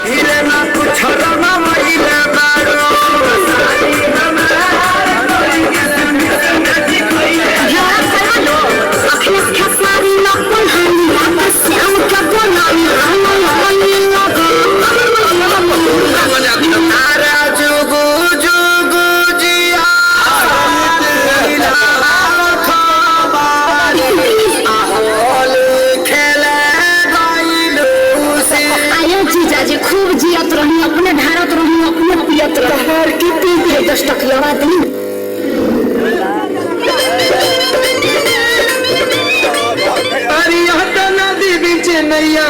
हिले ना कुछ रमा महिले बारो खूब जियत रही अपने ढारत रही अपने पियत रही की पी के 10 टकिया दी अरे यहाँ नदी बीच नैया